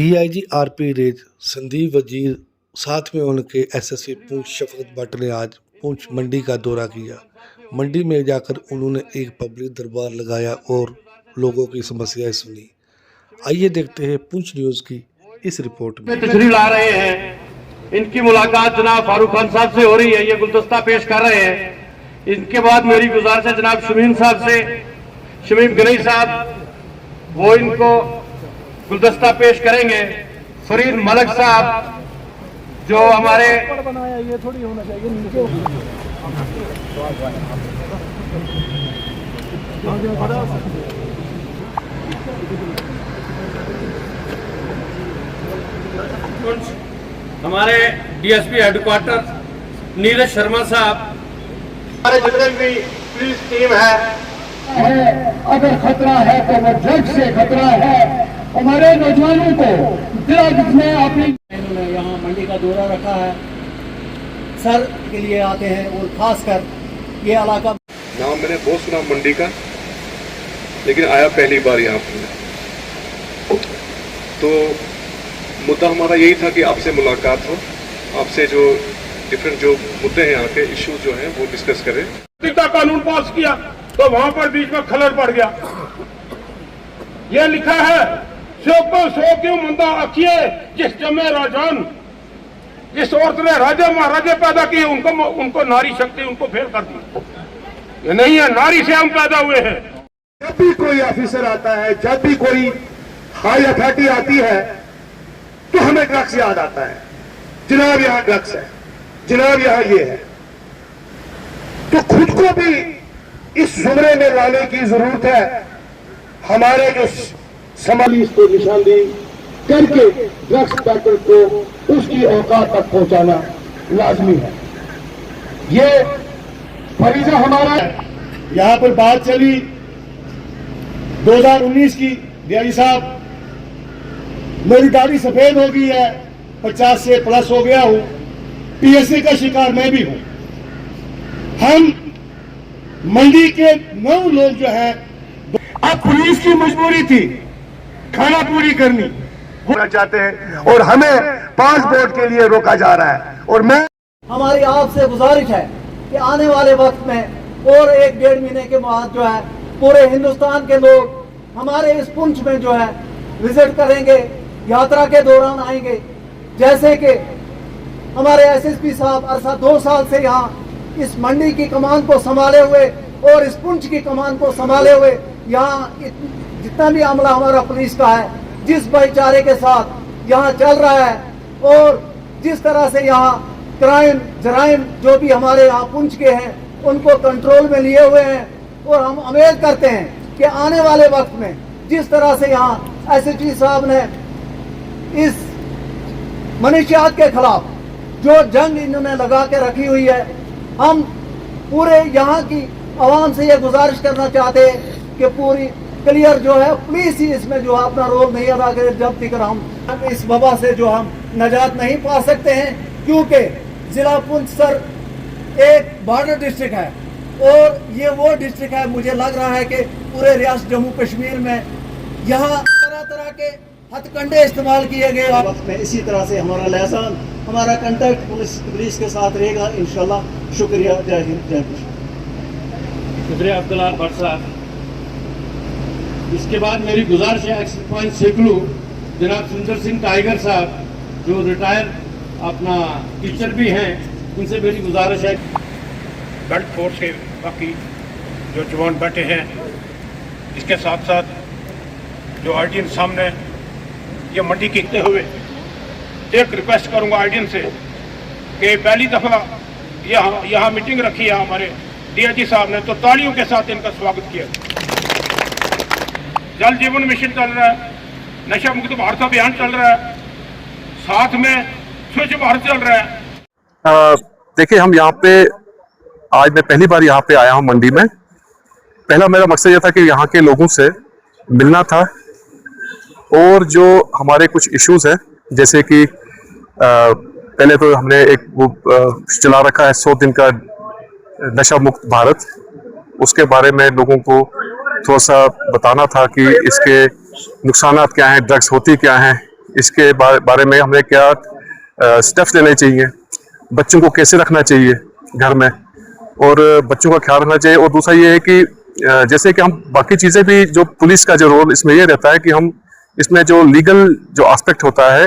DIG RP range Sandeep वजीर साथ में उनके एसएसपी पूंछ शफकत भट्ट ने आज पूंछ मंडी का दौरा किया। मंडी में जाकर उन्होंने एक पब्लिक दरबार लगाया और लोगों की समस्याएं सुनी। आइए देखते हैं पूंछ न्यूज की इस रिपोर्ट में। तशरीफ ला रहे हैं, इनकी मुलाकात जनाब फारूक खान साहब से हो रही है, ये गुलदस्ता पेश कर रहे हैं। इनके बाद मेरी गुजारिश है जनाब शमीम साहब से, शमीम गनई साहब वो इनको गुलदस्ता पेश करेंगे। फरीद मलक साहब जो हमारे ये थोड़ी होना चाहिए हमारे डीएसपी हेडक्वार्टर नीरज शर्मा साहब, हमारे जितने भी पुलिस टीम है, अगर खतरा है तो वो ड्रग्स से खतरा है। हमारे नौजवानों को ड्रग्स में अपनी इन्होंने यहाँ मंडी का दौरा रखा है, सर के लिए आते हैं और खासकर ये इलाका। नाम मैंने बहुत सुना मंडी का, लेकिन आया पहली बार यहाँ पर। तो मुद्दा हमारा यही था कि आपसे मुलाकात हो, आपसे जो डिफरेंट जो मुद्दे हैं यहाँ के इश्यूज जो हैं वो डिस्कस करें। का कानून पास किया तो वहां पर बीच में खलल पड़ गया। यह लिखा है सो क्यों मंदा आखिए जिस जमे राजान, जिस औरत ने राजा महाराजे पैदा किए उनको नारी शक्ति उनको फेल कर दी। ये नहीं है, नारी से हम पैदा हुए हैं। जब भी कोई ऑफिसर आता है, जब भी कोई हाई अथॉरिटी आती है तो हमें ड्रग्स याद आता है। जनाब यहां ड्रग्स है, जनाब यहां ये है। तो खुद को भी इस जुमरे में लाने की जरूरत है। हमारे जो समाज इसको निशानदेही करके ड्रग्स पैकेट को उसकी औकात तक पहुंचाना लाजमी है। ये फरीजा हमारा यहां पर बात चली 2019 की। डीआईजी साहब, मेरी दाढ़ी सफेद हो गई है, 50 से प्लस हो गया हूं, पीएसए का शिकार मैं भी हूं। हम मंडी के 9 लोग जो है, अब पुलिस की मजबूरी थी खाना पूरी करनी चाहते हैं और हमें 5 वोट के लिए रोका जा रहा है। और मैं हमारी आपसे गुजारिश है कि आने वाले वक्त में और 1-1.5 महीने के बाद जो है पूरे हिंदुस्तान के लोग हमारे इस पुंछ में जो है विजिट करेंगे, यात्रा के दौरान आएंगे। जैसे कि हमारे एसएसपी साहब अरसा 2 साल से यहाँ इस मंडी की कमान को संभाले हुए और इस पुंछ की कमान को संभाले हुए यहाँ जितना भी अमला हमारा पुलिस का है, जिस भाईचारे के साथ यहाँ चल रहा है और जिस तरह से यहाँ क्राइम जराइम जो भी हमारे यहाँ पुंछ के हैं उनको कंट्रोल में लिए हुए हैं। और हम उम्मीद करते हैं कि आने वाले वक्त में जिस तरह से यहाँ एसएसपी साहब ने इस मनशियात के खिलाफ जो जंग इन्होंने लगा के रखी हुई है, हम पूरे यहाँ की आवाम से ये गुजारिश करना चाहते हैं कि पूरी क्लियर जो है पुलिस ही इसमें जो अपना रोल नहीं अदा करे जब तक हम इस वबा से जो हम नजात नहीं पा सकते हैं। क्योंकि जिला पुंछ सर एक बॉर्डर डिस्ट्रिक्ट है और ये वो डिस्ट्रिक्ट है, मुझे लग रहा है कि पूरे रियासत जम्मू कश्मीर में यहाँ तरह तरह के हथकंडे इस्तेमाल किए गए। वक्त में इसी तरह से हमारा लिहाज़ान, हमारा कंटेक्ट पुलिस के साथ रहेगा इंशाल्लाह। शुक्रिया, जय हिंद, जय कृष्ण। शुक्रिया अब्दुल्ला भट्ट साहब। इसके बाद मेरी गुजारिश है एक्स पॉइंट सेकलू जनाब सुंदर सिंह टाइगर साहब जो रिटायर अपना टीचर भी हैं, उनसे मेरी गुजारिश है। बेल्ट फोर्स के बाकी जो जवान बैठे हैं, इसके साथ साथ जो ऑडियंस सामने ये मंडी कीते हुए एक रिक्वेस्ट करूंगा ऑडियंस से कि पहली दफ़ा यहाँ मीटिंग रखी है हमारे डीआईजी साहब ने, तो तालियों के साथ इनका स्वागत किया। जल जीवन मिशन चल रहा है, नशा मुक्त भारत अभियान चल रहा है, साथ में स्वच्छ भारत चल रहा है। देखिए, हम यहाँ पे आज मैं पहली बार यहाँ पे आया हूँ मंडी में। पहला मेरा मकसद यह था कि यहाँ के लोगों से मिलना था और जो हमारे कुछ इश्यूज हैं, जैसे कि पहले तो हमने एक वो चला रखा है 100 दिन का नशा मुक्त भारत, उसके बारे में लोगों को थोड़ा सा बताना था कि इसके नुकसानात क्या हैं, ड्रग्स होती क्या हैं, इसके बारे में हमें क्या स्टेप्स लेने चाहिए, बच्चों को कैसे रखना चाहिए घर में और बच्चों का ख्याल रखना चाहिए। और दूसरा ये है कि जैसे कि हम बाकी चीज़ें भी, जो पुलिस का जो रोल इसमें ये रहता है कि हम इसमें जो लीगल जो एस्पेक्ट होता है,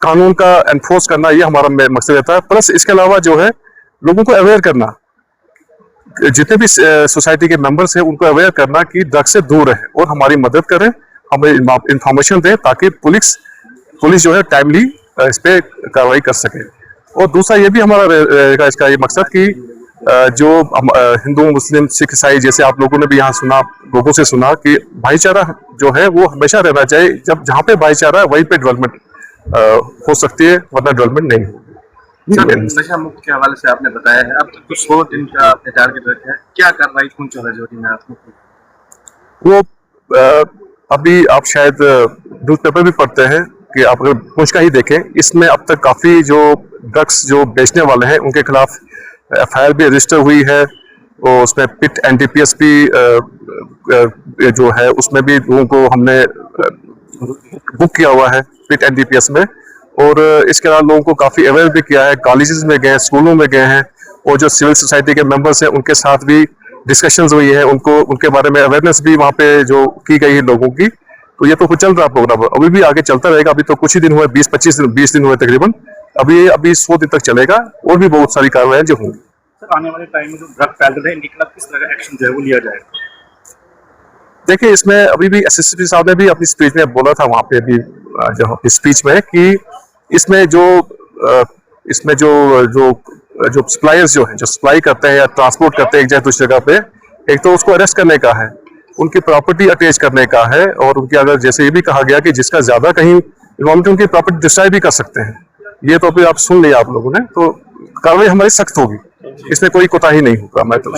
कानून का एनफोर्स करना, ये हमारा मकसद रहता है। प्लस इसके अलावा जो है लोगों को अवेयर करना, जितने भी सोसाइटी के मेंबर्स हैं उनको अवेयर करना कि ड्रग्स से दूर रहे और हमारी मदद करें, हमें इंफॉर्मेशन दें ताकि पुलिस जो है टाइमली इस पे कार्रवाई कर सके। और दूसरा ये भी हमारा रहेगा इसका ये मकसद कि जो हिंदू, मुस्लिम, सिख, ईसाई, जैसे आप लोगों ने भी यहाँ सुना, लोगों से सुना कि भाईचारा जो है वो हमेशा रहना चाहिए। जब जहाँ पे भाईचारा है वहीं पे डेवलपमेंट हो सकती है, वरना डेवलपमेंट नहीं होगी। नशा मुक्त के हवाले से आपने बताया है, अब तक कुछ 100 दिन का आपने टारगेट रखा है, क्या कार्रवाई पुंछ और राजौरी में आपने की? वो अभी आप शायद न्यूज़पेपर भी पढ़ते हैं कि आप अगर पुंछ का ही देखें, इसमें अब तक काफ़ी जो ड्रग्स जो बेचने वाले हैं उनके खिलाफ FIR भी रजिस्टर हुई है और उसमें पिट NDPS भी जो है उसमें भी लोगों को हमने बुक किया हुआ है पिट NDPS में। और इसके अलावा लोगों को काफ़ी अवेयर भी किया है, कॉलेजेस में गए, स्कूलों में गए हैं और जो सिविल सोसाइटी के मेंबर्स हैं उनके साथ भी डिस्कशंस हुई है, उनके बारे में अवेयरनेस भी वहाँ पे जो की गई है लोगों की। तो ये तो चल रहा प्रोग्राम, अभी भी आगे चलता रहेगा। अभी तो कुछ ही दिन हुए, 20 दिन हुए तकरीबन, अभी 100 दिन तक चलेगा और भी बहुत सारी कार्रवाई जो होंगी। सर, आने वाले टाइम में जो ड्रग पैडलर है इनके खिलाफ किस तरह का एक्शन जो है वो लिया जाएगा? देखिए, इसमें अभी भी SSP साहब ने भी अपनी स्पीच में बोला था, वहाँ पे भी जो स्पीच में, कि इसमें जो सप्लायर्स जो हैं, जो सप्लाई करते हैं या ट्रांसपोर्ट करते हैं एक जगह दूसरी जगह पे, एक तो उसको अरेस्ट करने का है, उनकी प्रॉपर्टी अटैच करने का है, और उनकी अगर जैसे ये भी कहा गया कि जिसका ज्यादा कहीं इन्वॉल्वमेंट, उनकी प्रॉपर्टी डिस्ट्रॉय भी कर सकते हैं। ये तो अभी आप सुन लिया आप लोगों ने, तो कार्रवाई हमारी सख्त होगी, इसमें कोई कोताही नहीं होगा। मैं तो